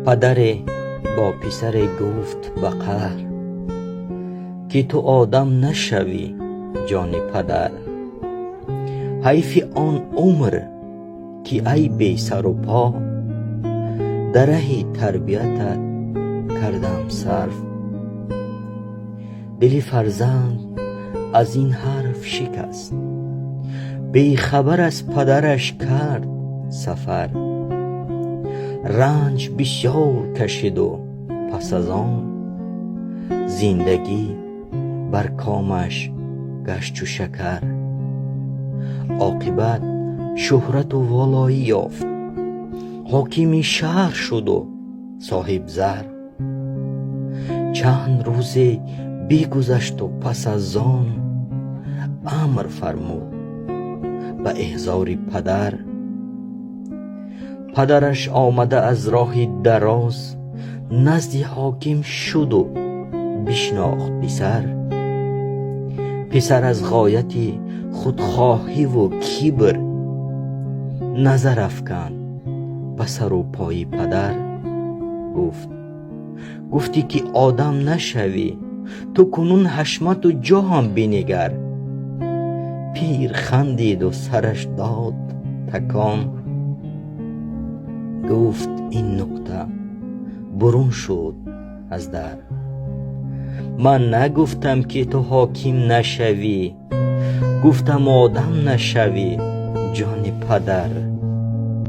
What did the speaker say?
پدر با پسر گفت به قهر که تو آدم نشوی جان پدر. حیف آن عمر که ای بی سر و پا در ره تربیتت کردم صرف. دل فرزند از این حرف شکست، بی خبر از پدرش کرد سفر. رنج بسیار کشید و پس از آن زندگی بر کامش گشت چو شکر. عاقبت شهرت و والایی یافت، حاکم شهر شد و صاحب زر. چند روزه بگذشت و پس از آن امر فرمود به احضار پدر. پدرش آمده از راه دراز نزد حاکم شد و بشناخت پسر. پسر از غایت خودخواهی و کبر نظر افکند به سر و پای پدر. گفتی که آدم نشوی، تو کنون حشمت و جا هم بنگر. پیر خندید و سرش داد تکان، گفت این نکته برون شد از در. من نگفتم که تو حاکم نشوی، گفتم آدم نشوی جان پدر.